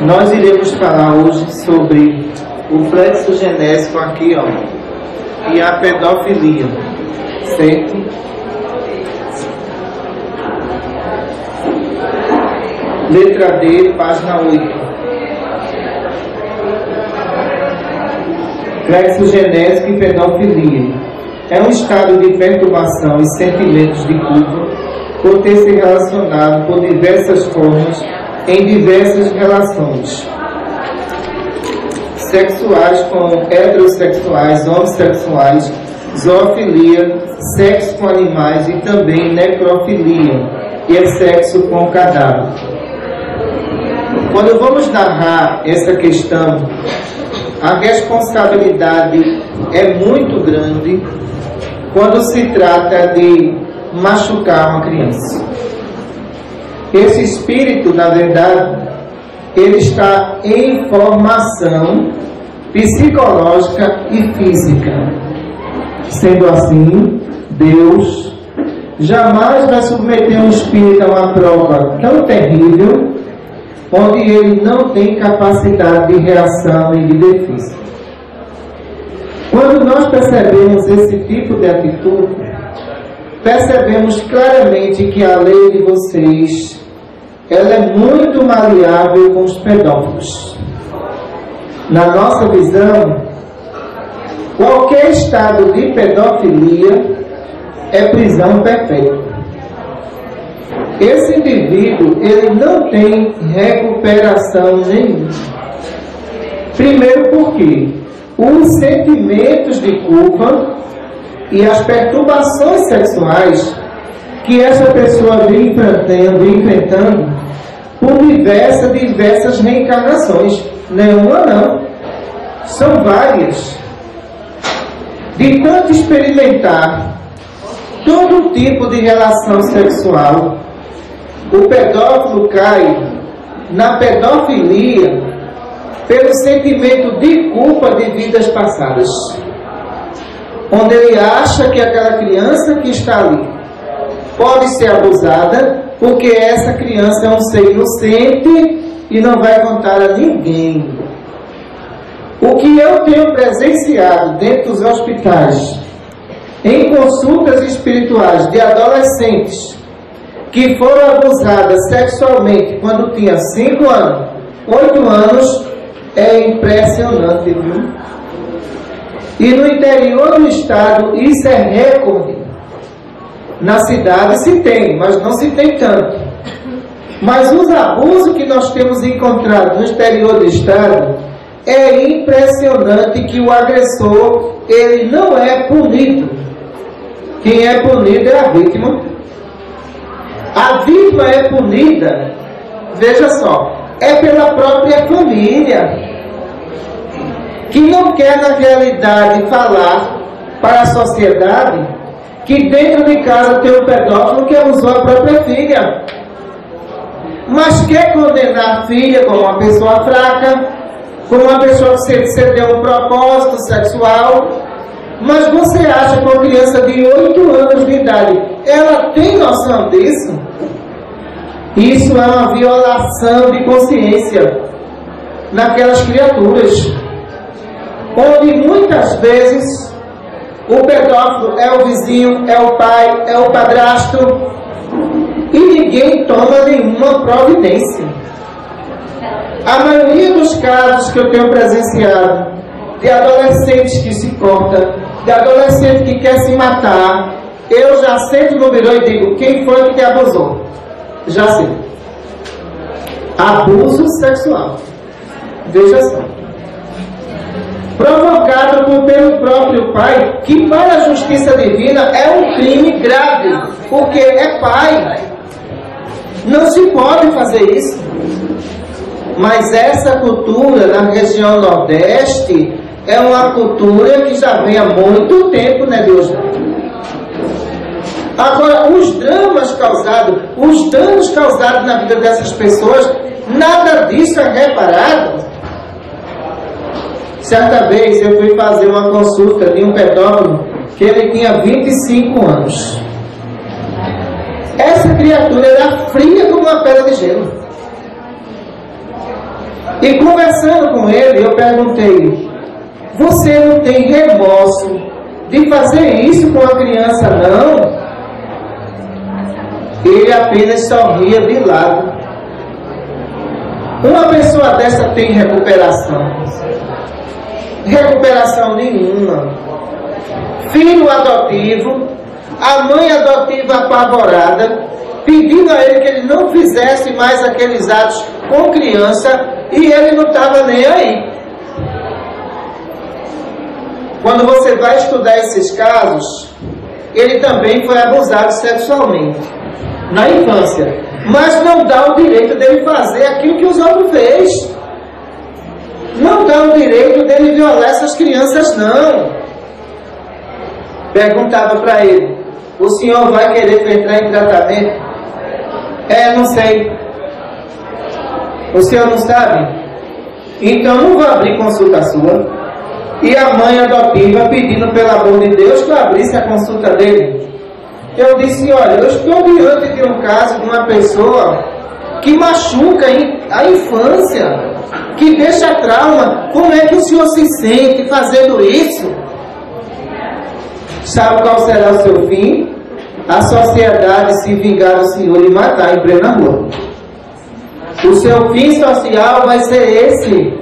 Nós iremos falar hoje sobre o flexo genésico aqui, ó, e a pedofilia, certo? Letra D, página 8. Flexo genésico e pedofilia é um estado de perturbação e sentimentos de culpa por ter se relacionado por diversas formas em diversas relações sexuais, como heterossexuais, homossexuais, zoofilia, sexo com animais e também necrofilia, que é sexo com cadáver. Quando vamos narrar essa questão, a responsabilidade é muito grande quando se trata de machucar uma criança. Esse espírito, na verdade, ele está em formação psicológica e física. Sendo assim, Deus jamais vai submeter um espírito a uma prova tão terrível, onde ele não tem capacidade de reação e de defesa. Quando nós percebemos esse tipo de atitude, percebemos claramente que a lei de vocês ela é muito maleável com os pedófilos. Na nossa visão, qualquer estado de pedofilia é prisão perpétua. Esse indivíduo, ele não tem recuperação nenhuma. Primeiro porque os sentimentos de culpa e as perturbações sexuais que essa pessoa vem enfrentando por diversas reencarnações. Nenhuma não. São várias. De tanto experimentar todo tipo de relação sexual, o pedófilo cai na pedofilia pelo sentimento de culpa de vidas passadas, onde ele acha que aquela criança que está ali pode ser abusada, porque essa criança é um ser inocente e não vai contar a ninguém. O que eu tenho presenciado dentro dos hospitais, em consultas espirituais de adolescentes que foram abusadas sexualmente quando tinham 5 anos, 8 anos, é impressionante, viu? E no interior do estado isso é recorde. Na cidade se tem, mas não se tem tanto. Mas os abusos que nós temos encontrado no exterior do estado, é impressionante que o agressor, ele não é punido. Quem é punido é a vítima. A vítima é punida, veja só, é pela própria família, que não quer na realidade falar para a sociedade que dentro de casa tem um pedófilo que abusou a própria filha, mas quer condenar a filha como uma pessoa fraca, como uma pessoa que cedeu um propósito sexual. Mas você acha que uma criança de 8 anos de idade, ela tem noção disso? Isso é uma violação de consciência naquelas criaturas, onde muitas vezes o pedófilo é o vizinho, é o pai, é o padrasto, e ninguém toma nenhuma providência. A maioria dos casos que eu tenho presenciado, de adolescentes que se cortam, de adolescente que quer se matar, eu já sento no birô e digo, quem foi que te abusou? Já sei. Abuso sexual. Veja só. Provocado pelo próprio pai, que para a justiça divina é um crime grave, porque é pai. Não se pode fazer isso. Mas essa cultura na região Nordeste é uma cultura que já vem há muito tempo, né, Deus? Agora, os danos causados na vida dessas pessoas, nada disso é reparado. Certa vez eu fui fazer uma consulta de um pedófilo que ele tinha 25 anos. Essa criatura era fria como uma pedra de gelo. E conversando com ele, eu perguntei, você não tem remorso de fazer isso com a criança, não? Ele apenas sorria de lado. Uma pessoa dessa tem recuperação? Recuperação nenhuma. Filho adotivo, a mãe adotiva apavorada, pedindo a ele que ele não fizesse mais aqueles atos com criança, e ele não estava nem aí. Quando você vai estudar esses casos, ele também foi abusado sexualmente na infância, mas não dá o direito dele fazer aquilo que os outros fez. Não dá o direito dele violar essas crianças, não. Perguntava para ele, o senhor vai querer entrar em tratamento? Não sei. O senhor não sabe? Então não vou abrir consulta sua. E a mãe adotiva pedindo pelo amor de Deus que eu abrisse a consulta dele. Eu disse, olha, eu estou diante de um caso de uma pessoa que machuca a infância, que deixa trauma. Como é que o senhor se sente fazendo isso? Sabe qual será o seu fim? A sociedade se vingar do senhor e matar em plena rua. O seu fim social vai ser esse.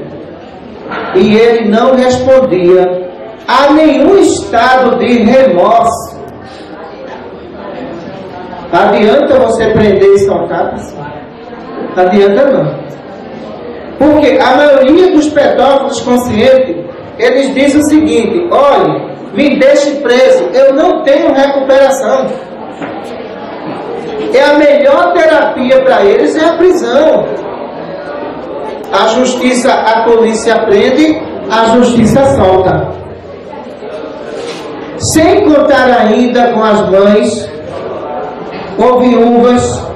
E ele não respondia a nenhum estado de remorso. Adianta você prender e soltar? Adianta não. Porque a maioria dos pedófilos conscientes, eles dizem o seguinte, olhe, me deixe preso, eu não tenho recuperação. E a melhor terapia para eles é a prisão. A justiça, a polícia prende, a justiça solta. Sem contar ainda com as mães, ou viúvas,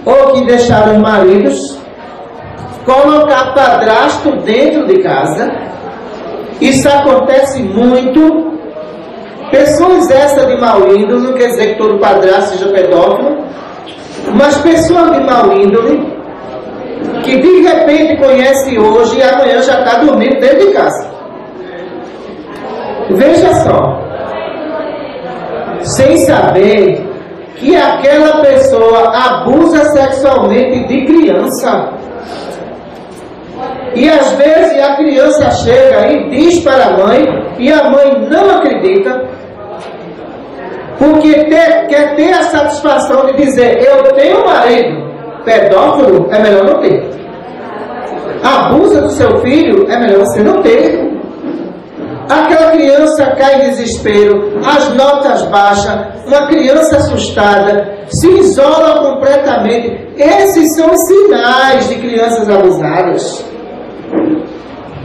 ou que deixaram os maridos, colocar padrasto dentro de casa. Isso acontece muito. Pessoas essas de mau índole, não quer dizer que todo padrasto seja pedófilo, mas pessoas de mau índole, que de repente conhece hoje e amanhã já está dormindo dentro de casa. Veja só, sem saber que aquela pessoa abusa sexualmente de criança. E às vezes a criança chega e diz para a mãe, e a mãe não acredita, porque quer ter a satisfação de dizer, eu tenho um marido pedófilo, é melhor não ter. Abusa do seu filho, é melhor você não ter. Aquela criança cai em desespero, as notas baixam, uma criança assustada, se isola completamente. Esses são os sinais de crianças abusadas.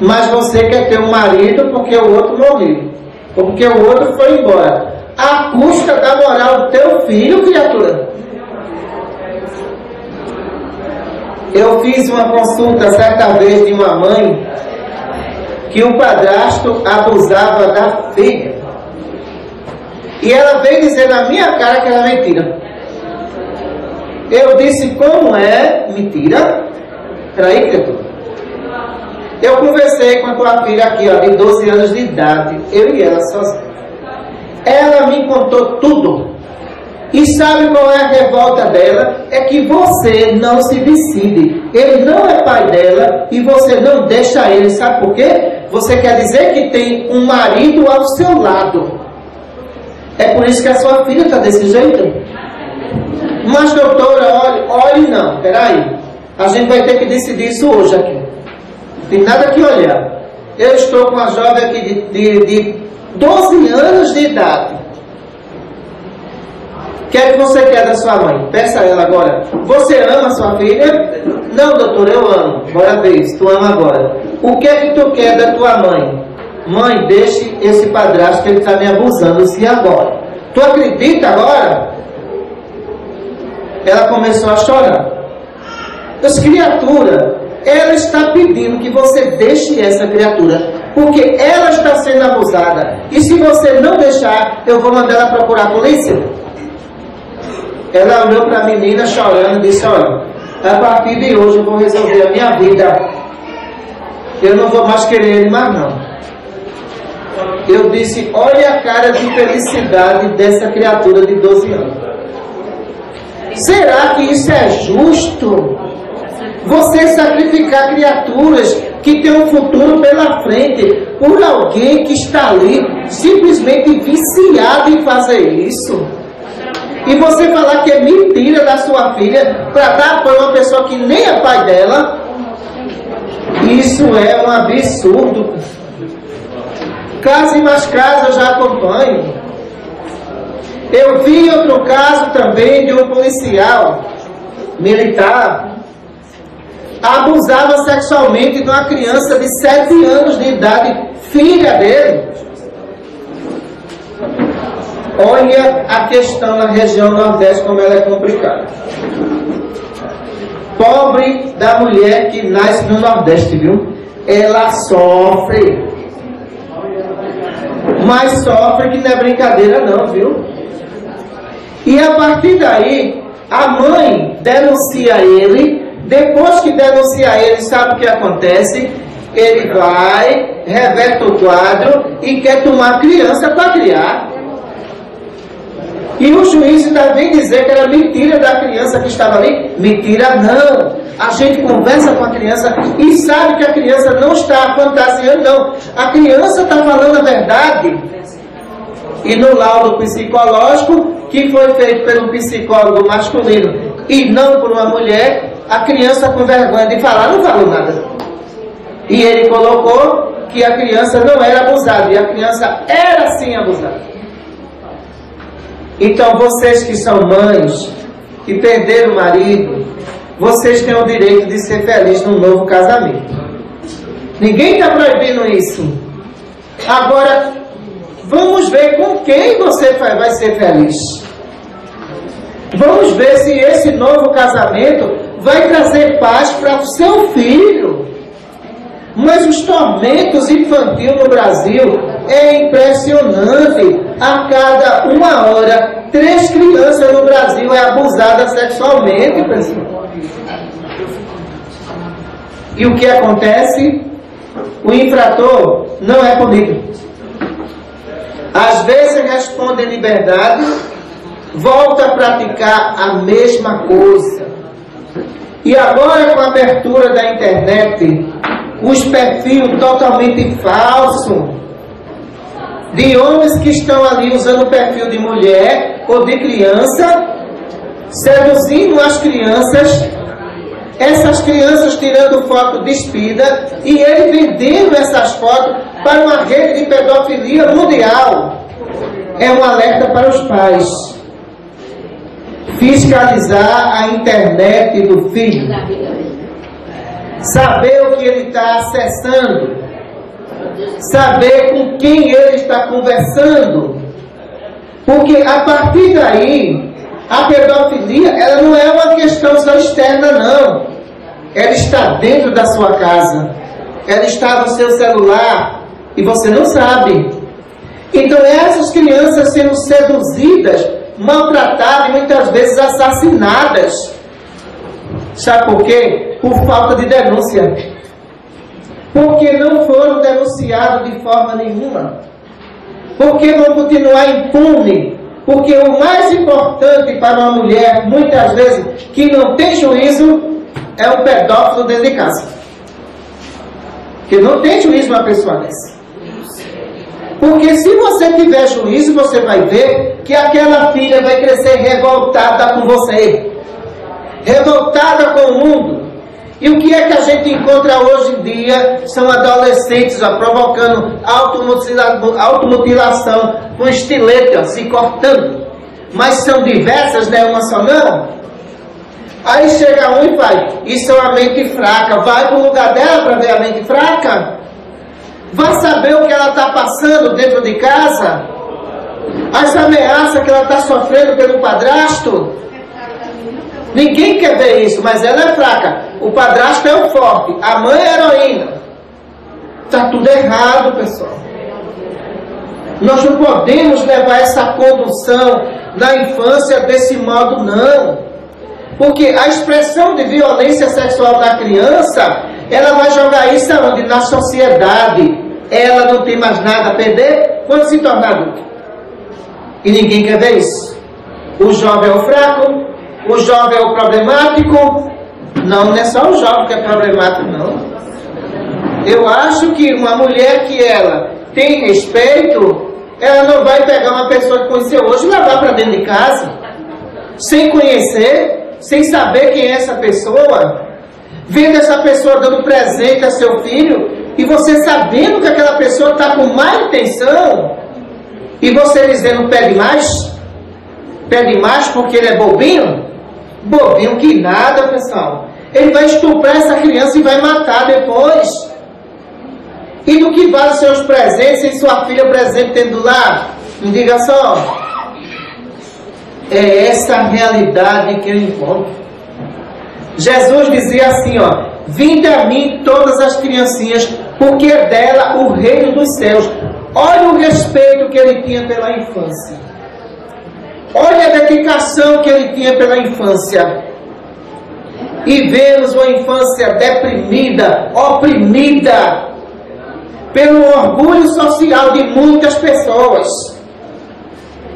Mas você quer ter um marido porque o outro morreu, ou porque o outro foi embora, à custa da moral do teu filho, criatura. Eu fiz uma consulta certa vez de uma mãe que o padrasto abusava da filha. E ela veio dizer na minha cara que era mentira. Eu disse, como é mentira? Peraí, criatura. Eu conversei com a tua filha aqui, ó, de 12 anos de idade, eu e ela sozinha. Ela me contou tudo. E sabe qual é a revolta dela? É que você não se decide. Ele não é pai dela e você não deixa ele. Sabe por quê? Você quer dizer que tem um marido ao seu lado. É por isso que a sua filha está desse jeito. Mas, doutora, olhe não, peraí. A gente vai ter que decidir isso hoje aqui. Não tem nada que olhar. Eu estou com uma jovem aqui de 12 anos de idade. O que é que você quer da sua mãe? Peça a ela agora. Você ama a sua filha? Não, doutor, eu amo. Bora ver se tu ama agora. O que é que tu quer da tua mãe? Mãe, deixe esse padrasto que ele está me abusando. Se agora. Tu acredita agora? Ela começou a chorar. Mas criatura, ela está pedindo que você deixe essa criatura, porque ela está sendo abusada. E se você não deixar, eu vou mandar ela procurar a polícia. Ela olhou para a menina chorando e disse, olha, a partir de hoje eu vou resolver a minha vida. Eu não vou mais querer ele mais não. Eu disse, olha a cara de felicidade dessa criatura de 12 anos. Será que isso é justo? Você sacrificar criaturas que têm um futuro pela frente por alguém que está ali simplesmente viciado em fazer isso? E você falar que é mentira da sua filha para dar para uma pessoa que nem é pai dela? Isso é um absurdo. Caso e mais caso eu já acompanho. Eu vi outro caso também de um policial militar abusava sexualmente de uma criança de 7 anos de idade, filha dele. Olha a questão na região Nordeste, como ela é complicada. Pobre da mulher que nasce no Nordeste, viu? Ela sofre. Mas sofre que não é brincadeira não, viu? E a partir daí, a mãe denuncia ele. Depois que denuncia ele, sabe o que acontece? Ele vai, reverte o quadro e quer tomar a criança para criar. E o juiz ainda vem dizer que era mentira da criança que estava ali. Mentira não. A gente conversa com a criança e sabe que a criança não está fantasiando, não. A criança está falando a verdade. E no laudo psicológico, que foi feito pelo psicólogo masculino e não por uma mulher, a criança com vergonha de falar não falou nada. E ele colocou que a criança não era abusada, e a criança era sim abusada. Então vocês que são mães, que perderam o marido, vocês têm o direito de ser felizes num novo casamento. Ninguém está proibindo isso. Agora, vamos ver com quem você vai ser feliz. Vamos ver se esse novo casamento vai trazer paz para o seu filho. Mas os tormentos infantis no Brasil é impressionante. A cada 1 hora, 3 crianças no Brasil é abusada sexualmente, pessoal. E o que acontece? O infrator não é punido. Às vezes responde em liberdade, volta a praticar a mesma coisa. E agora, com a abertura da internet, os perfis totalmente falsos de homens que estão ali usando o perfil de mulher ou de criança, seduzindo as crianças, essas crianças tirando foto despida e ele vendendo essas fotos para uma rede de pedofilia mundial. É um alerta para os pais. Fiscalizar a internet do filho. Saber o que ele está acessando. Saber com quem ele está conversando. Porque a partir daí, a pedofilia, ela não é uma questão só externa, não. Ela está dentro da sua casa. Ela está no seu celular e você não sabe. Então essas crianças sendo seduzidas, maltratadas e muitas vezes assassinadas. Sabe por quê? Por falta de denúncia. Porque não foram denunciados de forma nenhuma. Porque vão continuar impune. Porque o mais importante para uma mulher, muitas vezes, que não tem juízo, é um pedófilo dentro de casa. Porque não tem juízo uma pessoa dessa. Porque se você tiver juízo, você vai ver que aquela filha vai crescer revoltada com você, revoltada com o mundo. E o que é que a gente encontra hoje em dia? São adolescentes provocando automutilação com estilete, se cortando. Mas são diversas, não é uma só não. Aí chega um e faz, isso é uma mente fraca. Vai para o lugar dela para ver a mente fraca. Vai saber o que ela está passando dentro de casa. As ameaças que ela está sofrendo pelo padrasto. Ninguém quer ver isso, mas ela é fraca. O padrasto é o forte, a mãe é a heroína. Está tudo errado, pessoal. Nós não podemos levar essa condução na infância desse modo, não. Porque a expressão de violência sexual da criança, ela vai jogar isso aonde? Na sociedade. Ela não tem mais nada a perder quando se tornar adulto. E ninguém quer ver isso. O jovem é o fraco, o jovem é o problemático. Não é só o jovem que é problemático, não. Eu acho que uma mulher que ela tem respeito, ela não vai pegar uma pessoa que conheceu hoje e levar para dentro de casa, sem conhecer, sem saber quem é essa pessoa, vendo essa pessoa dando presente a seu filho, e você sabendo que aquela pessoa está com má intenção, e você dizendo pede mais porque ele é bobinho? Bobinho que nada, pessoal. Ele vai estuprar essa criança e vai matar depois. E do que vale seus presentes e sua filha presente tendo do lado? Me diga só. É essa a realidade que eu encontro. Jesus dizia assim, ó: vinde a mim todas as criancinhas, porque é dela o reino dos céus. Olha o respeito que ele tinha pela infância. Olha a dedicação que ele tinha pela infância. E vemos uma infância deprimida, oprimida, pelo orgulho social de muitas pessoas,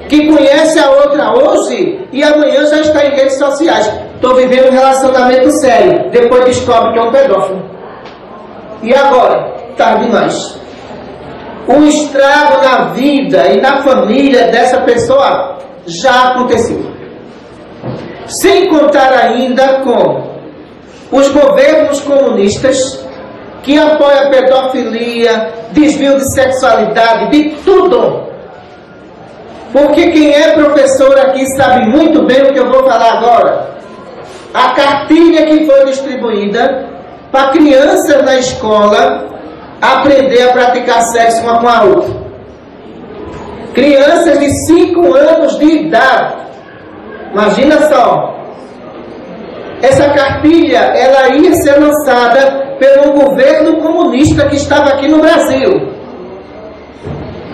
que conhece a outra hoje e amanhã já está em redes sociais. Estou vivendo um relacionamento sério, depois descobre que é um pedófilo. E agora? Tarde demais. O estrago na vida e na família dessa pessoa já aconteceu. Sem contar ainda com os governos comunistas que apoiam a pedofilia, desvio de sexualidade, de tudo. Porque quem é professor aqui sabe muito bem o que eu vou falar agora. A cartilha que foi distribuída para crianças na escola aprender a praticar sexo uma com a outra. Crianças de 5 anos de idade. Imagina só. Essa cartilha, ela ia ser lançada pelo governo comunista que estava aqui no Brasil.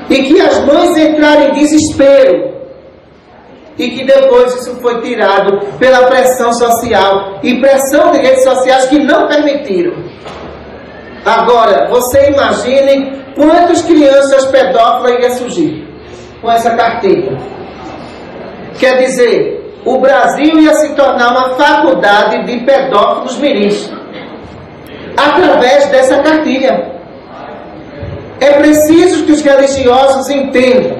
E que as mães entraram em desespero. E que depois isso foi tirado pela pressão social e pressão de redes sociais que não permitiram. Agora, você imagine quantas crianças pedófilas iam surgir com essa cartilha. Quer dizer, o Brasil ia se tornar uma faculdade de pedófilos mirins através dessa cartilha. É preciso que os religiosos entendam.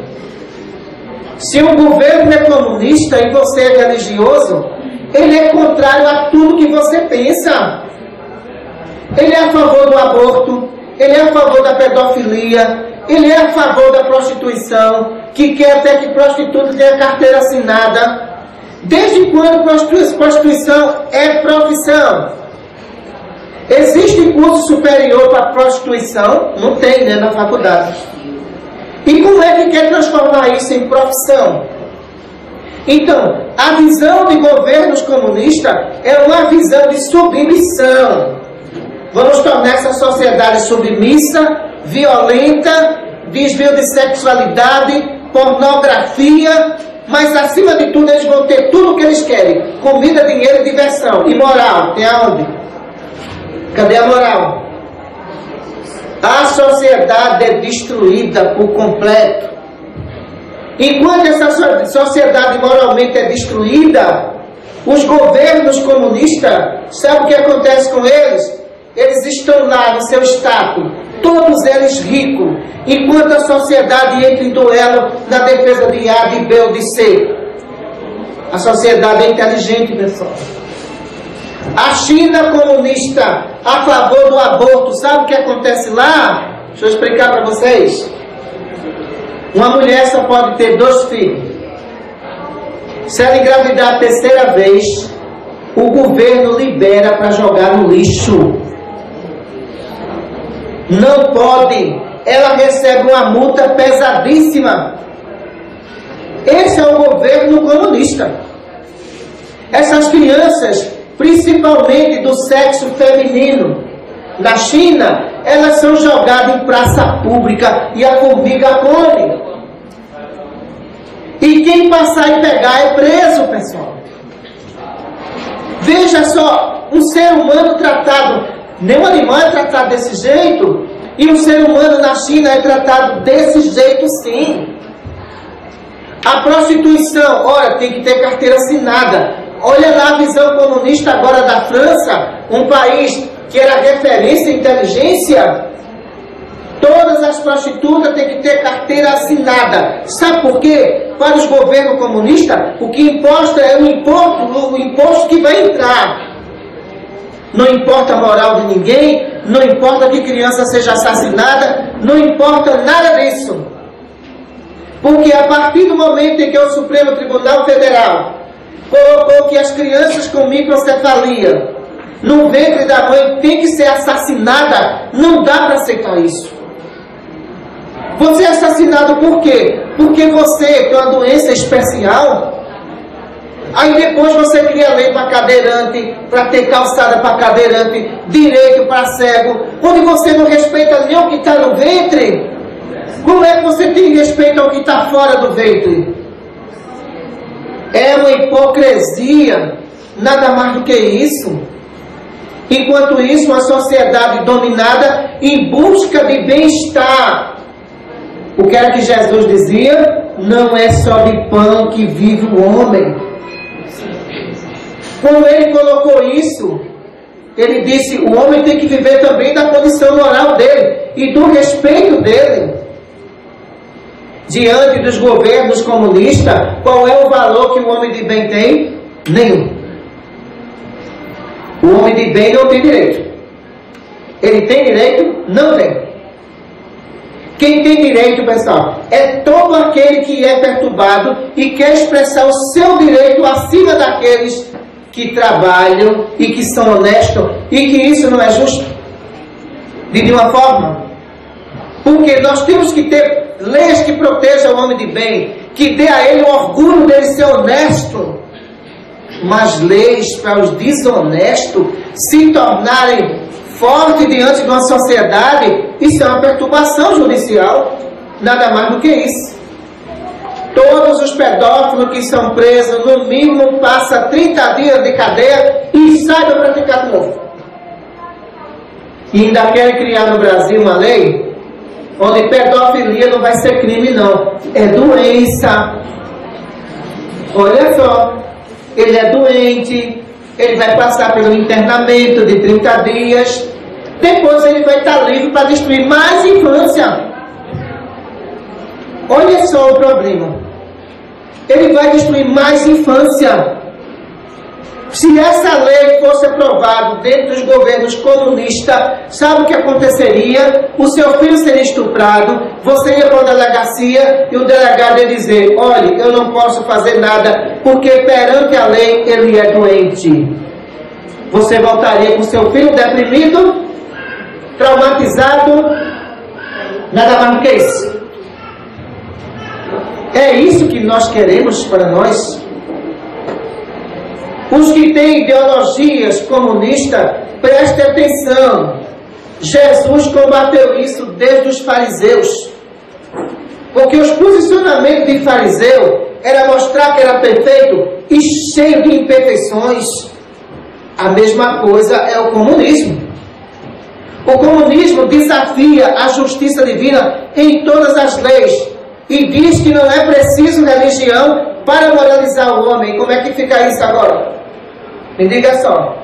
Se o governo é comunista e você é religioso, ele é contrário a tudo que você pensa. Ele é a favor do aborto, ele é a favor da pedofilia, ele é a favor da prostituição, que quer até que prostituta tenha carteira assinada. Desde quando prostituição é profissão? Existe curso superior para prostituição? Não tem, né, na faculdade. E como é que quer transformar isso em profissão? Então, a visão de governos comunistas é uma visão de submissão. Vamos tornar essa sociedade submissa, violenta, desvio de sexualidade, pornografia, mas acima de tudo eles vão ter tudo o que eles querem: comida, dinheiro e diversão. E moral, tem aonde? Cadê a moral? A sociedade é destruída por completo. Enquanto essa sociedade moralmente é destruída, os governos comunistas, sabe o que acontece com eles? Eles estão lá no seu status, todos eles ricos, enquanto a sociedade entra em duelo na defesa de A, de B ou de C. A sociedade é inteligente, pessoal. A China comunista a favor do aborto, sabe o que acontece lá? Deixa eu explicar para vocês. Uma mulher só pode ter 2 filhos. Se ela engravidar a 3ª vez, o governo libera para jogar no lixo. Não pode. Ela recebe uma multa pesadíssima. Esse é o governo comunista. Essas crianças, principalmente do sexo feminino, na China, elas são jogadas em praça pública e a formiga come. E quem passar e pegar é preso, pessoal. Veja só, um ser humano tratado, nenhum animal é tratado desse jeito, e o ser humano na China é tratado desse jeito sim. A prostituição, olha, tem que ter carteira assinada. Olha lá a visão comunista agora da França, um país que era referência em inteligência. Todas as prostitutas têm que ter carteira assinada. Sabe por quê? Para os governos comunistas, o que importa é o imposto que vai entrar. Não importa a moral de ninguém, não importa que criança seja assassinada, não importa nada disso. Porque a partir do momento em que o Supremo Tribunal Federal colocou que as crianças com microcefalia no ventre da mãe tem que ser assassinada, não dá para aceitar isso. Você é assassinado por quê? Porque você tem uma doença especial. Aí depois você cria lei para cadeirante, para ter calçada para cadeirante, direito para cego, onde você não respeita nem o que está no ventre. Como é que você tem respeito ao que está fora do ventre? É uma hipocrisia, nada mais do que isso. Enquanto isso, uma sociedade dominada em busca de bem-estar. O que era que Jesus dizia? Não é só de pão que vive o homem. Quando ele colocou isso, ele disse, o homem tem que viver também da condição moral dele e do respeito dele. Diante dos governos comunistas, qual é o valor que o homem de bem tem? Nenhum. O homem de bem não tem direito. Ele tem direito? Não tem. Quem tem direito, pessoal, é todo aquele que é perturbado e quer expressar o seu direito acima daqueles que trabalham e que são honestos e que isso não é justo. De nenhuma forma. Porque nós temos que ter leis que protejam o homem de bem, que dê a ele o orgulho dele ser honesto. Mas leis para os desonestos se tornarem fortes diante de uma sociedade, isso é uma perturbação judicial, nada mais do que isso. Todos os pedófilos que são presos, no mínimo, passam 30 dias de cadeia e saem para praticar de novo. E ainda querem criar no Brasil uma lei onde pedofilia não vai ser crime, não. É doença. Olha só, ele é doente, ele vai passar pelo internamento de 30 dias, depois ele vai estar livre para destruir mais infância. Olha só o problema. Ele vai destruir mais infância. Se essa lei fosse aprovada dentro dos governos comunistas, sabe o que aconteceria? O seu filho seria estuprado, você ia para a delegacia e o delegado ia dizer, olha, eu não posso fazer nada, porque perante a lei ele é doente. Você voltaria com seu filho deprimido, traumatizado, nada mais do que isso. É isso que nós queremos para nós. Os que têm ideologias comunistas, prestem atenção. Jesus combateu isso desde os fariseus. Porque os posicionamentos de fariseu era mostrar que era perfeito e cheio de imperfeições. A mesma coisa é o comunismo. O comunismo desafia a justiça divina em todas as leis e diz que não é preciso religião para moralizar o homem. Como é que fica isso agora? Me diga só.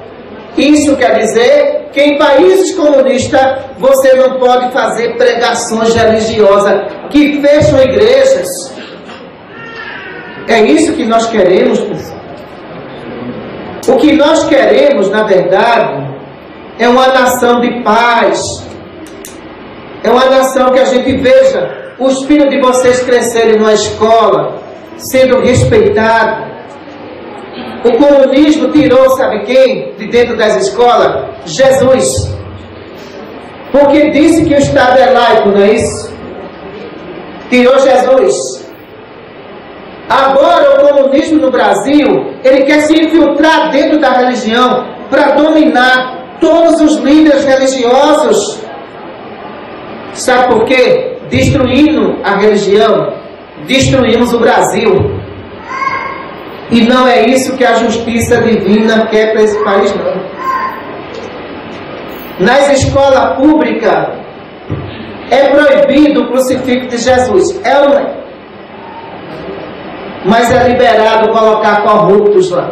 Isso quer dizer que em países comunistas você não pode fazer pregações religiosas que fecham igrejas. É isso que nós queremos, pessoal. O que nós queremos, na verdade, é uma nação de paz. É uma nação que a gente veja os filhos de vocês crescerem numa escola, sendo respeitados. O comunismo tirou, sabe quem? De dentro das escolas? Jesus. Porque disse que o Estado é laico, não é isso? Tirou Jesus. Agora o comunismo no Brasil, ele quer se infiltrar dentro da religião para dominar todos os líderes religiosos. Sabe por quê? Destruindo a religião, destruímos o Brasil. E não é isso que a justiça divina quer para esse país, não. Nas escolas públicas é proibido o crucifixo de Jesus. É ou não é? Mas é liberado colocar corruptos lá.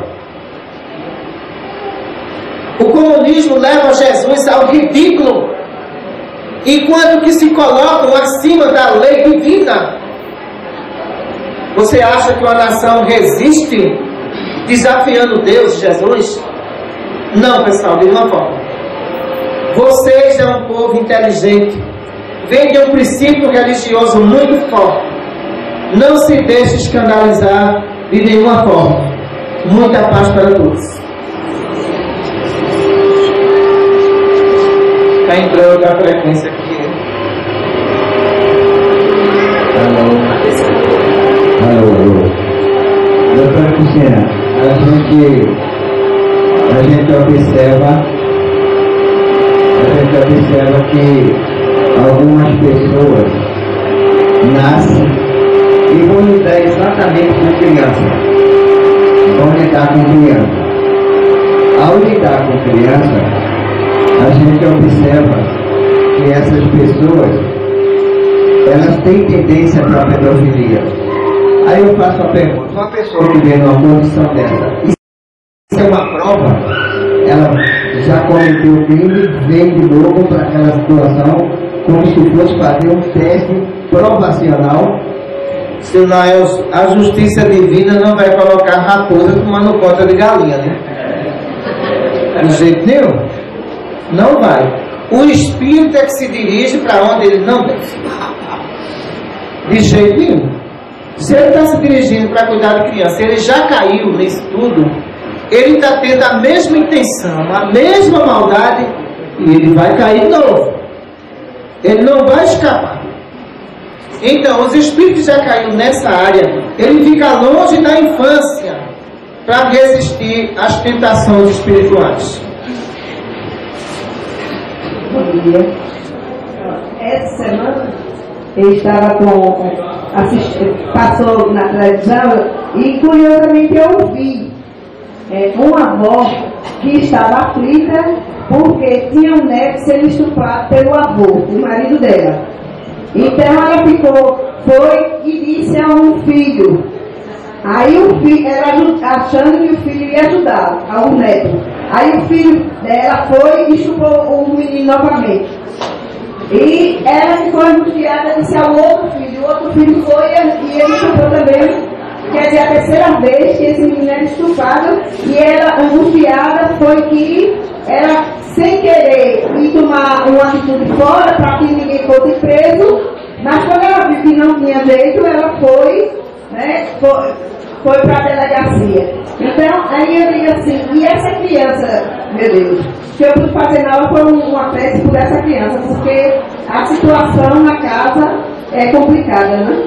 O comunismo leva Jesus ao ridículo, enquanto que se colocam acima da lei divina. Você acha que uma nação resiste desafiando Deus, Jesus? Não, pessoal, de uma forma. Vocês é um povo inteligente, vem de um princípio religioso muito forte. Não se deixe escandalizar de nenhuma forma. Muita paz para todos. Está entrando a frequência aqui. Alô. Doutora Cristina, a gente observa que algumas pessoas nascem e vão lidar exatamente com criança. Vão lidar com criança. Ao lidar com criança, a gente observa que essas pessoas, elas têm tendência para a pedofilia. Aí eu faço a pergunta: uma pessoa que vem numa condição dessa, isso é uma prova? Ela já cometeu o crime, vem de novo para aquela situação, como se fosse fazer um teste provacional. Seu Naelson, a justiça divina não vai colocar raposa tomando conta de galinha, né? De jeito nenhum. Não vai. O espírito é que se dirige para onde ele não deve. De jeito nenhum. Se ele está se dirigindo para cuidar de criança, ele já caiu nisso tudo, ele está tendo a mesma intenção, a mesma maldade, e ele vai cair de novo. Ele não vai escapar. Então, os espíritos já caíram nessa área, ele fica longe da infância para resistir às tentações espirituais. Bom dia. Essa semana eu estava passou na televisão e curiosamente eu ouvi uma avó que estava aflita porque tinha um neto sendo estuprado pelo avô, o marido dela. Então ela foi e disse a um filho. Aí o filho, ela achando que o filho ia ajudar, ao neto. Aí o filho dela foi e estuprou o menino novamente. E ela ficou angustiada, disse ao outro filho. O outro filho foi e ele estuprou também. Quer dizer, a terceira vez que esse menino era estuprado. E ela, angustiada, foi que ela, sem querer, ir tomar uma atitude fora para que ninguém fosse preso. Mas quando ela viu que não tinha jeito, ela foi, né, foi para a delegacia. Então, aí eu digo assim, e essa criança, meu Deus, que eu pude fazer na hora foi uma prece por essa criança, porque a situação na casa é complicada, né?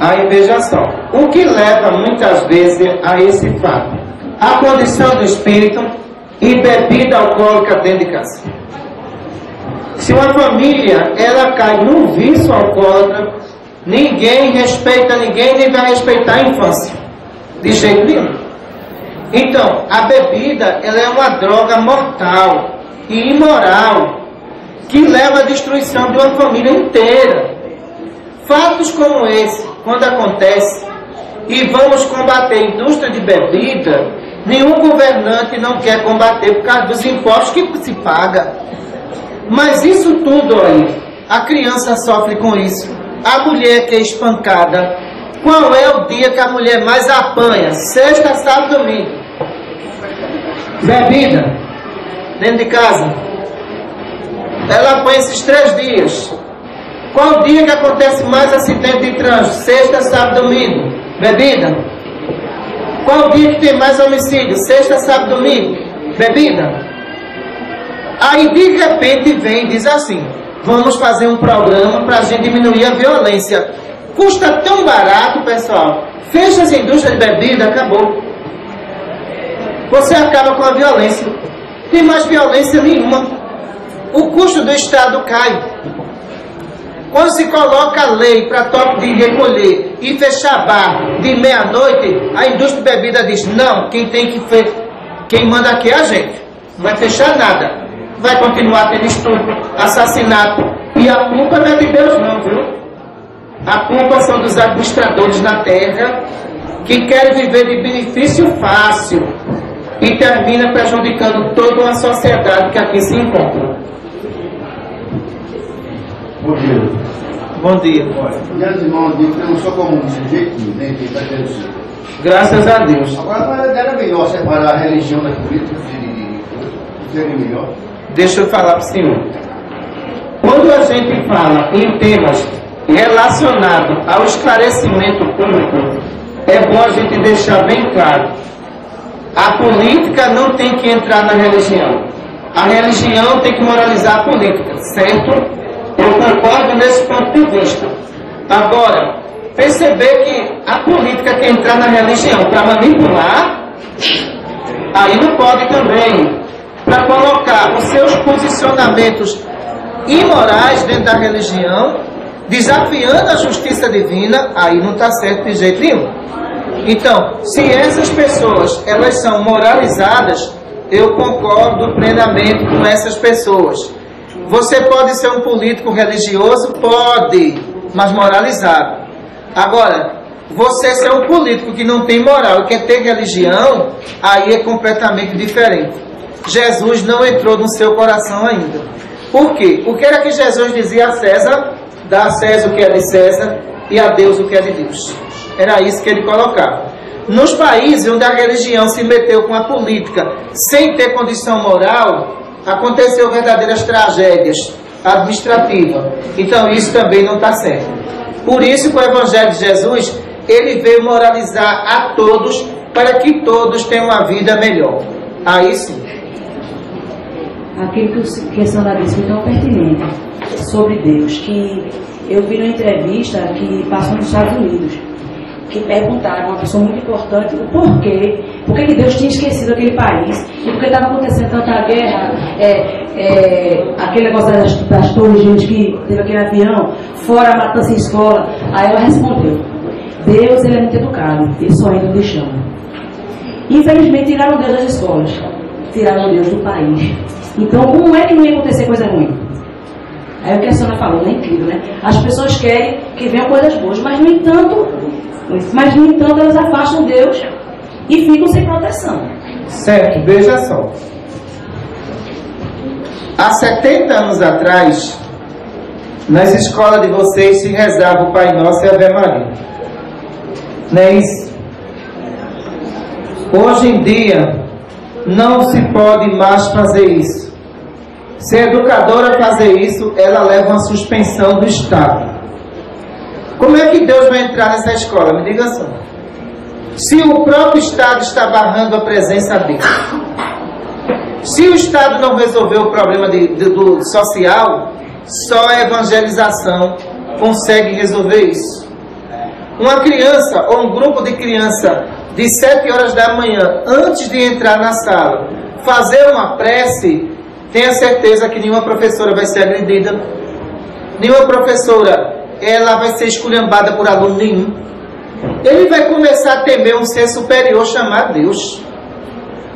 Aí veja só, o que leva muitas vezes a esse fato? A condição do espírito e bebida alcoólica dentro de casa. Se uma família, ela cai num vício alcoólatra, ninguém respeita ninguém, nem vai respeitar a infância. De jeito nenhum. Então, a bebida, ela é uma droga mortal e imoral, que leva à destruição de uma família inteira. Fatos como esse, quando acontece, e vamos combater a indústria de bebida, Nenhum governante não quer combater por causa dos impostos que se paga. Mas isso tudo aí, a criança sofre com isso. A mulher que é espancada. Qual é o dia que a mulher mais apanha? Sexta, sábado, domingo. Bebida. Dentro de casa. Ela apanha esses 3 dias. Qual o dia que acontece mais acidente de trânsito? Sexta, sábado, domingo. Bebida. Qual o dia que tem mais homicídio? Sexta, sábado, domingo. Bebida. Aí de repente vem e diz assim: vamos fazer um programa para a gente diminuir a violência. Custa tão barato, pessoal. Fecha as indústrias de bebida, acabou. Você acaba com a violência. Não tem mais violência nenhuma. O custo do Estado cai. Quando se coloca a lei para toque de recolher e fechar bar de meia-noite, a indústria de bebida diz: não, quem manda aqui é a gente. Não vai fechar nada. Vai continuar tendo estupro, assassinato. E a culpa não é de Deus não, viu? A culpa são dos administradores na terra que querem viver de benefício fácil e termina prejudicando toda uma sociedade que aqui se encontra. Bom dia. Bom dia. Olha, meus irmãos, eu não sou como um subjetivo, nem quem está querendo ser. Graças a Deus. Agora, era melhor separar a religião da política, seria melhor. Deixa eu falar para o senhor. Quando a gente fala em temas relacionados ao esclarecimento público, é bom a gente deixar bem claro: a política não tem que entrar na religião. A religião tem que moralizar a política, certo? Eu concordo nesse ponto de vista. Agora, perceber que a política quer entrar na religião para manipular, aí não pode também. Para colocar os seus posicionamentos imorais dentro da religião, desafiando a justiça divina, aí não está certo de jeito nenhum. Então, se essas pessoas elas são moralizadas, eu concordo plenamente com essas pessoas. Você pode ser um político religioso? Pode, mas moralizado. Agora, você ser um político que não tem moral e quer ter religião, aí é completamente diferente. Jesus não entrou no seu coração ainda. Por quê? O que era que Jesus dizia a César? Dá a César o que é de César e a Deus o que é de Deus. Era isso que ele colocava. Nos países onde a religião se meteu com a política sem ter condição moral, aconteceu verdadeiras tragédias administrativas. Então isso também não está certo. Por isso que o Evangelho de Jesus, ele veio moralizar a todos para que todos tenham uma vida melhor. Aí sim. Aquilo que a senhora disse foi tão pertinente sobre Deus, que eu vi numa entrevista que passou nos Estados Unidos, que perguntaram a uma pessoa muito importante o porquê, por que Deus tinha esquecido aquele país, e por que estava acontecendo tanta guerra, aquele negócio das torres gêmeas que teve aquele avião, fora a matança em escola. Aí ela respondeu: Deus, ele é muito educado, ele só entra onde chama. Infelizmente tiraram Deus das escolas, tiraram Deus do país. Então, como é que não ia acontecer coisa ruim? Aí o que a senhora falou, é incrível, né? As pessoas querem que venham coisas boas, mas no entanto elas afastam Deus e ficam sem proteção. Certo, veja só. Há 70 anos atrás, nas escolas de vocês se rezava o Pai Nosso e a Ave Maria. Não é isso? Hoje em dia, não se pode mais fazer isso. Se a educadora fazer isso, ela leva uma suspensão do Estado. Como é que Deus vai entrar nessa escola? Me diga só. Se o próprio Estado está barrando a presença dele. Se o Estado não resolver o problema do social, só a evangelização consegue resolver isso. Uma criança ou um grupo de criança de 7 horas da manhã, antes de entrar na sala, fazer uma prece, tenha certeza que nenhuma professora vai ser agredida, nenhuma professora ela vai ser esculhambada por aluno nenhum. Ele vai começar a temer um ser superior chamado Deus.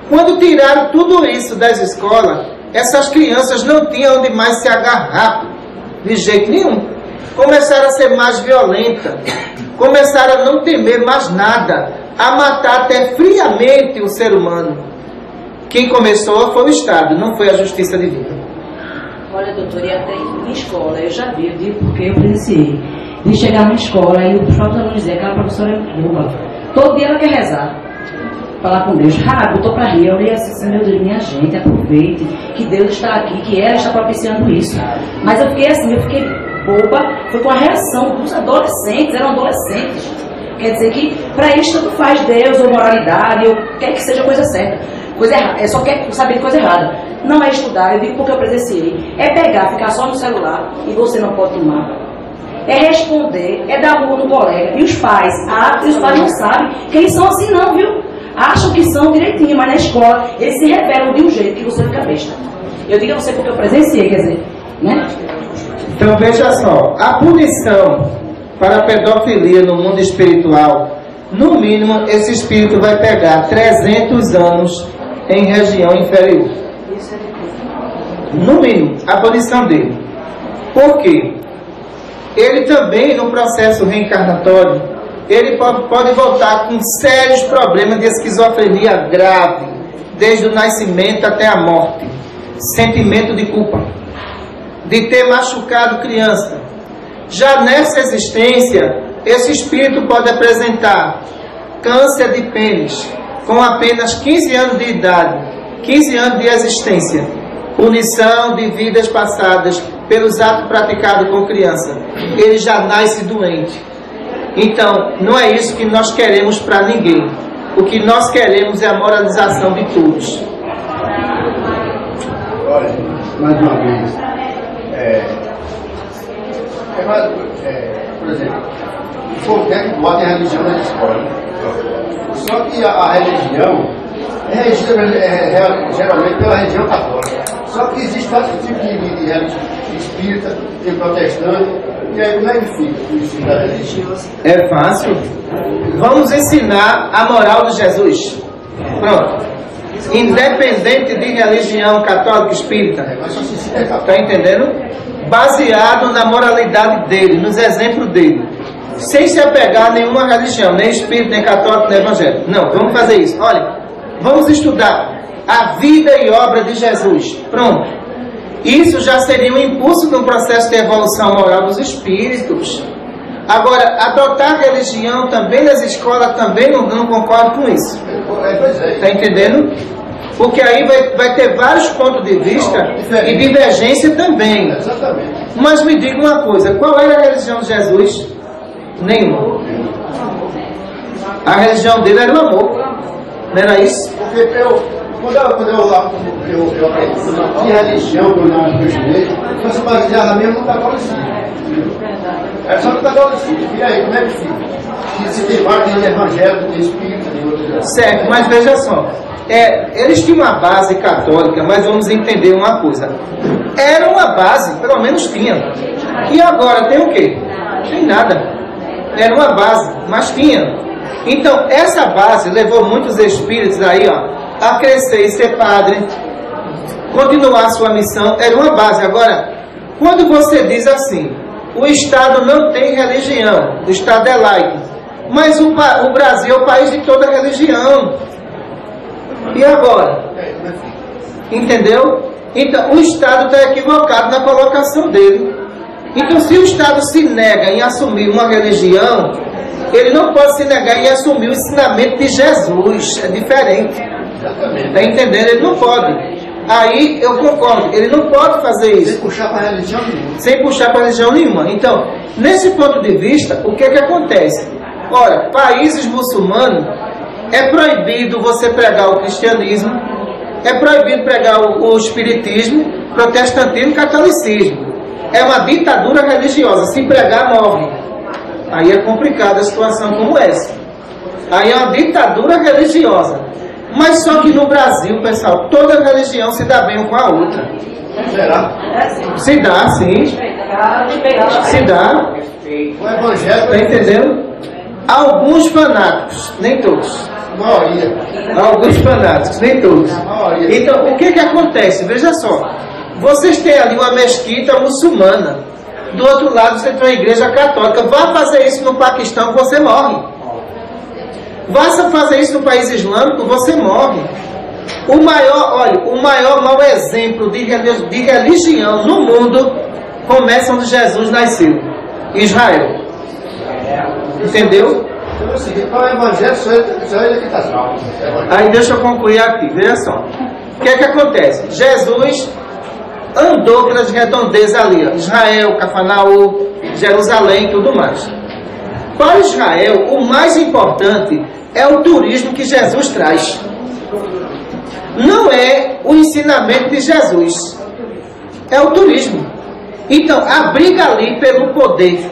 Quando tiraram tudo isso das escolas, essas crianças não tinham onde mais se agarrar, de jeito nenhum. Começaram a ser mais violentas, começaram a não temer mais nada, a matar até friamente o ser humano. Quem começou foi o Estado, não foi a justiça divina. Olha, doutor, e até em escola, eu já vi, eu digo porque eu presenciei. De chegar na escola e os próprios alunos dizer que a professora é boa. Todo dia ela quer rezar. Falar com Deus. Botou pra rir. Eu olhei assim, meu Deus, minha gente, aproveite que Deus está aqui, que ela está propiciando isso. Mas eu fiquei assim, eu fiquei boba. Foi com a reação dos adolescentes, eram adolescentes. Quer dizer que para eles tanto faz Deus ou moralidade, ou quer que seja coisa certa. Coisa errada, é só quer saber de coisa errada. Não é estudar, eu digo porque eu presenciei. É pegar, ficar só no celular e você não pode tomar. É responder, é dar murro no colega. E os pais? E os pais não sabem que eles são assim não, viu? Acham que são direitinho, mas na escola eles se revelam de um jeito que você fica besta. Eu digo a você porque eu presenciei, quer dizer, né? Então veja só, a punição para a pedofilia no mundo espiritual, no mínimo esse espírito vai pegar 300 anos em região inferior. No mínimo, a punição dele. Por quê? Ele também, no processo reencarnatório, ele pode voltar com sérios problemas de esquizofrenia grave, desde o nascimento até a morte. Sentimento de culpa, de ter machucado criança. Já nessa existência, esse espírito pode apresentar câncer de pênis, com apenas 15 anos de idade, 15 anos de existência, punição de vidas passadas pelos atos praticados com criança. Ele já nasce doente. Então, não é isso que nós queremos para ninguém. O que nós queremos é a moralização de todos. Olha, mais uma vez, por exemplo, o povo quer que bote a religião na escola. Só que a religião é regida geralmente pela religião católica. Só que existe vários tipos de religião espírita, tem protestante, e aí como é que fica o ensino da religião? É fácil. Vamos ensinar a moral de Jesus. Pronto. Independente de religião católica espírita. Está entendendo? Baseado na moralidade dele, nos exemplos dele. Sem se apegar a nenhuma religião, nem espírita, nem católico, nem evangélico. Não, vamos fazer isso. Olha, vamos estudar a vida e obra de Jesus. Pronto. Isso já seria um impulso no processo de evolução moral dos espíritos. Agora, adotar religião também nas escolas, também não concordo com isso. Está entendendo? Porque aí vai ter vários pontos de vista e divergência também. Mas me diga uma coisa, qual era a religião de Jesus? Nenhuma. A religião dele era o amor. Não era isso? Porque quando eu acredito que religião que eu não acreditei, eu sou baseada mesmo no catolicismo. É só no catolicismo. E aí, como é que fica? Se tem parte de evangélico, de espírita, de outros. Certo, mas veja só. Eles tinham uma base católica, mas vamos entender uma coisa. Era uma base, pelo menos tinha. E agora tem o quê? Não tem nada. Era uma base, mas tinha. Então, essa base levou muitos espíritos aí, a crescer e ser padre, continuar a sua missão. Era uma base. Agora, quando você diz assim, o Estado não tem religião, o Estado é laico, mas o Brasil é o país de toda religião. E agora? Entendeu? Então, o Estado está equivocado na colocação dele. Então, se o Estado se nega em assumir uma religião, ele não pode se negar em assumir o ensinamento de Jesus. É diferente. Está entendendo? Ele não pode. Aí eu concordo, ele não pode fazer isso. Sem puxar para religião nenhuma. Sem puxar para religião nenhuma. Então, nesse ponto de vista, o que acontece? Ora, países muçulmanos, é proibido você pregar o cristianismo, é proibido pregar o espiritismo, protestantismo e catolicismo. É uma ditadura religiosa. Se pregar, morre. Aí é complicada a situação como essa. Aí é uma ditadura religiosa. Mas só que no Brasil, pessoal, toda religião se dá bem com a outra. Será? Se dá, sim. Se dá. O evangelho. Está entendendo? Alguns fanáticos, nem todos. Maioria. Alguns fanáticos, nem todos. Então, o que acontece? Veja só. Vocês têm ali uma mesquita muçulmana. Do outro lado, você tem uma igreja católica. Vá fazer isso no Paquistão que você morre. Vá fazer isso no país islâmico, você morre. O maior mau exemplo de religião no mundo começa onde Jesus nasceu. Israel. Entendeu? Então o evangelho só ele que está salvo. Aí deixa eu concluir aqui, veja só. O que é que acontece? Jesus andou pelas redondezas ali, ó, Israel, Cafarnaum, Jerusalém e tudo mais. Para Israel, o mais importante é o turismo que Jesus traz. Não é o ensinamento de Jesus, é o turismo. Então, a briga ali pelo poder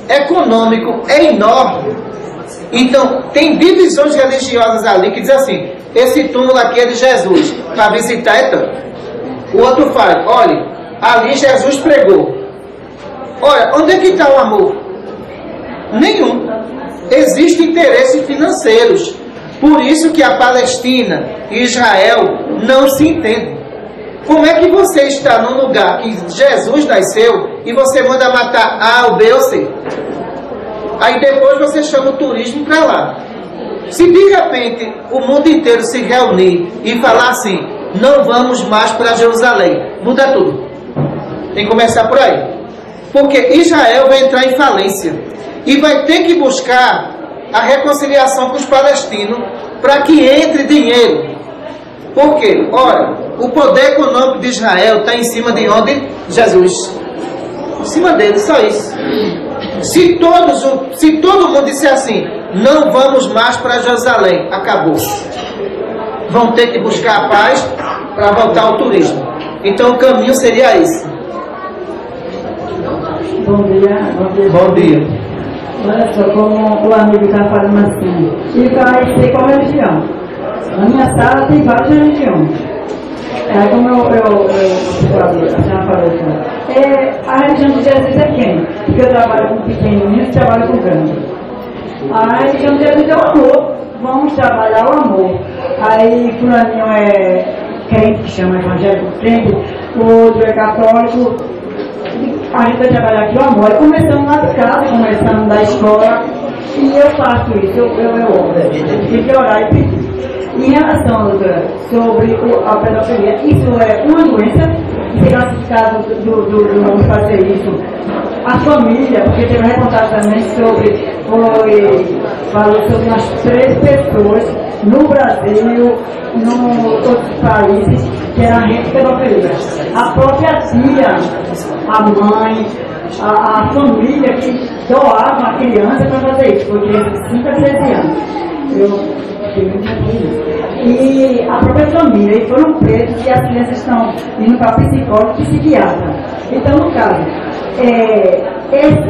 econômico é enorme. Então, tem divisões religiosas ali que dizem assim: esse túmulo aqui é de Jesus, para visitar é tanto. O outro fala: olha, ali Jesus pregou. Olha, onde é que está o amor? Nenhum. Existem interesses financeiros. Por isso que a Palestina e Israel não se entendem. Como é que você está num lugar que Jesus nasceu e você manda matar A, ou B ou C? Aí depois você chama o turismo para lá. Se de repente o mundo inteiro se reunir e falar assim: não vamos mais para Jerusalém, muda tudo. Tem que começar por aí. Porque Israel vai entrar em falência e vai ter que buscar a reconciliação com os palestinos para que entre dinheiro. Por quê? Ora, o poder econômico de Israel está em cima de onde? Jesus. Em cima dele, só isso. Se todo mundo disser assim: não vamos mais para Jerusalém, acabou. Vão ter que buscar a paz para voltar ao turismo. Então o caminho seria esse. Bom dia. Bom dia. Olha só, como o amigo está falando assim, e vai ser qual religião? Na minha sala tem várias religiões. Aí como a senhora falou assim, a religião de Jesus é quem? Porque eu trabalho com pequenininhos e trabalho com grandes. A religião de Jesus é o amor. Vamos trabalhar o amor. Aí fulaninho é crente, que chama evangélico crente, o outro é católico. A gente vai trabalhar aqui o amor. Aí começando lá de casa, começando da escola, e eu faço isso, eu tenho que orar e pedir. Em relação, doutora, sobre a pedofilia, isso é uma doença, e será classificado do fazer isso a família, porque teve uma reportagem também falou sobre umas 3 pessoas no Brasil, em outros países, que era rede pedofilia. A própria tia, a mãe, a família que doava a criança para fazer isso, porque de 5 a 13 anos. E a própria família, e foram presos, e as crianças estão indo para psicólogo e psiquiatra. Então, no caso,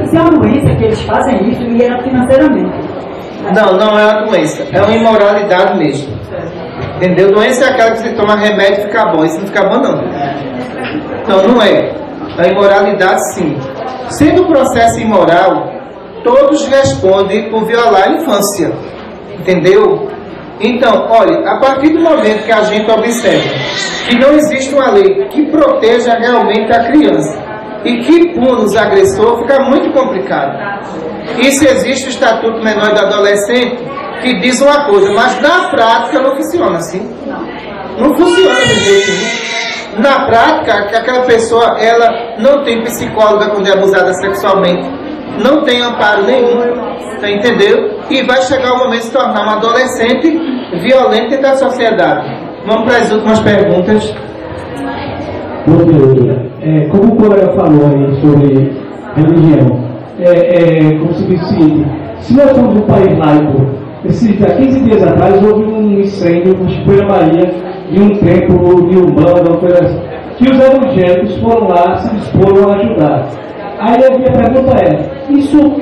isso é uma doença que eles fazem isso, e era financeiramente. Não, não é uma doença, é uma imoralidade mesmo. Entendeu? Doença é aquela que você toma remédio e fica bom, isso não fica bom não. Então não é. A imoralidade sim. Sendo um processo imoral, todos respondem por violar a infância. Entendeu? Então, olha, a partir do momento que a gente observa que não existe uma lei que proteja realmente a criança e que pune os agressores, fica muito complicado. E se existe o Estatuto Menor do Adolescente, que diz uma coisa, mas na prática não funciona assim. Não funciona do jeito nenhum. Na prática, aquela pessoa, ela não tem psicóloga quando é abusada sexualmente, não tem amparo nenhum, tá, entendeu? E vai chegar o momento de se tornar uma adolescente violenta da sociedade. Vamos para as últimas perguntas. Bom dia. Como o colega falou aí sobre religião, como se diz o seguinte: se nós somos um país laico, há 15 dias atrás houve um incêndio, acho que foi na Bahia, de um templo de Umbanda, uma coisa assim, que os evangélicos foram lá, se disporam a ajudar. Aí a minha pergunta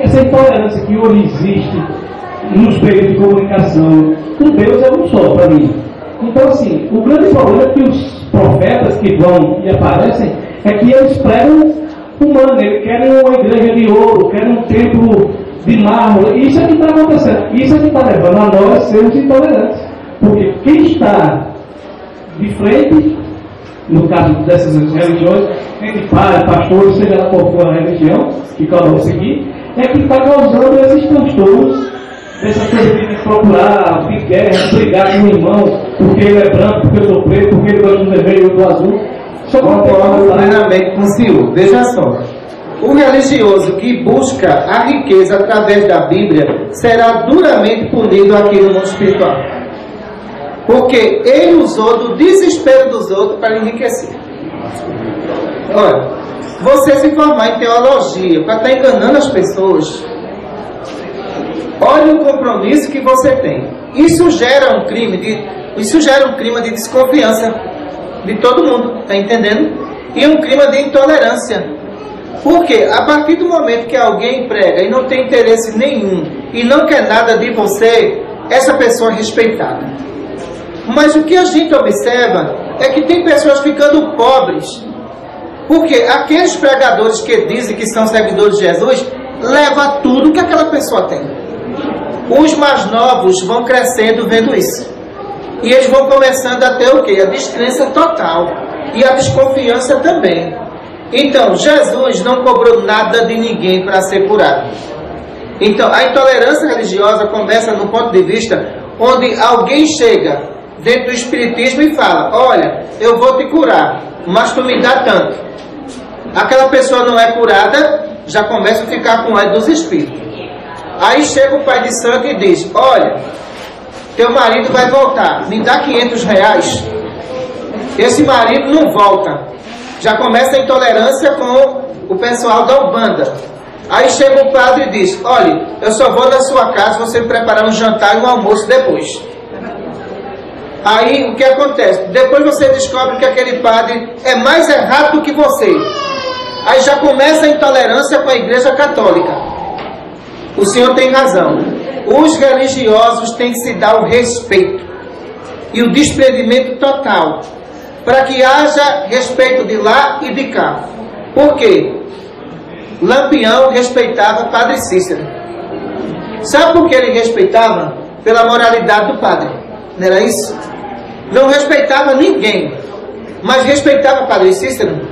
essa intolerância que hoje existe nos meios de comunicação, com Deus é um só para mim. Então, assim, o grande problema é que os profetas que vão e aparecem é que eles pregam humano, eles querem uma igreja de ouro, querem um templo de mármore. Isso é que está acontecendo. Isso é que está levando a nós sermos intolerantes. Porque quem está de frente, no caso dessas religiões, entre padres, pastores, seja lá qual for a religião que cada um seguir, é que está causando esses transtornos Dessa coisa de procurar, brigar com o irmão, porque ele é branco, porque eu sou preto, porque ele gosta do vermelho e eu do azul. Só concordo plenamente com o senhor. Veja só. O religioso que busca a riqueza através da Bíblia será duramente punido aqui no mundo espiritual. Porque ele usou do desespero dos outros para enriquecer. Olha, você se formar em teologia para estar enganando as pessoas, olha o compromisso que você tem. Isso gera um crime de desconfiança de todo mundo, está entendendo? E um crime de intolerância. Porque a partir do momento que alguém prega e não tem interesse nenhum e não quer nada de você, essa pessoa é respeitada. Mas o que a gente observa é que tem pessoas ficando pobres. Porque aqueles pregadores que dizem que são seguidores de Jesus, levam tudo que aquela pessoa tem. Os mais novos vão crescendo vendo isso. E eles vão começando a ter o quê? A descrença total. E a desconfiança também. Então, Jesus não cobrou nada de ninguém para ser curado. Então, a intolerância religiosa começa no ponto de vista onde alguém chega dentro do espiritismo e fala: olha, eu vou te curar, mas tu me dá tanto. Aquela pessoa não é curada, já começa a ficar com ódio dos espíritos. Aí chega o pai de santo e diz: olha, teu marido vai voltar, me dá R$500. Esse marido não volta. Já começa a intolerância com o pessoal da Umbanda. Aí chega o padre e diz: olha, eu só vou na sua casa você me preparar um jantar e um almoço depois. Aí o que acontece? Depois você descobre que aquele padre é mais errado do que você. Aí já começa a intolerância com a Igreja Católica. O senhor tem razão. Os religiosos têm que se dar o respeito e o desprendimento total, para que haja respeito de lá e de cá. Por quê? Lampião respeitava Padre Cícero. Sabe por que ele respeitava? Pela moralidade do padre. Não era isso? Não respeitava ninguém, mas respeitava Padre Cícero.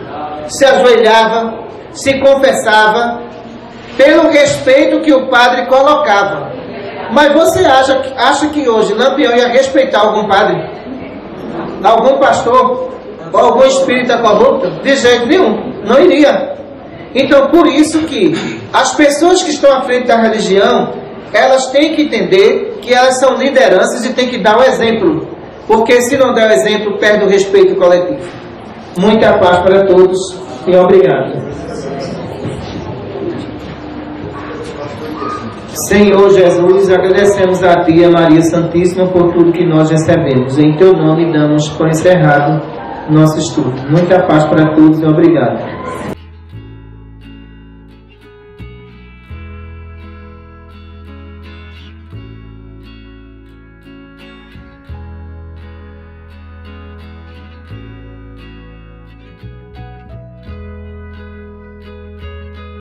Se ajoelhava, se confessava, pelo respeito que o padre colocava. Mas você acha que hoje Lampião ia respeitar algum padre? Algum pastor? Ou algum espírita corrupto? De jeito nenhum, não iria. Então, por isso que as pessoas que estão à frente da religião, elas têm que entender que elas são lideranças e têm que dar o exemplo. Porque se não der o exemplo, perde o respeito coletivo. Muita paz para todos e obrigado. Senhor Jesus, agradecemos a Ti, a Maria Santíssima, por tudo que nós recebemos. Em Teu nome damos por encerrado nosso estudo. Muita paz para todos e obrigado.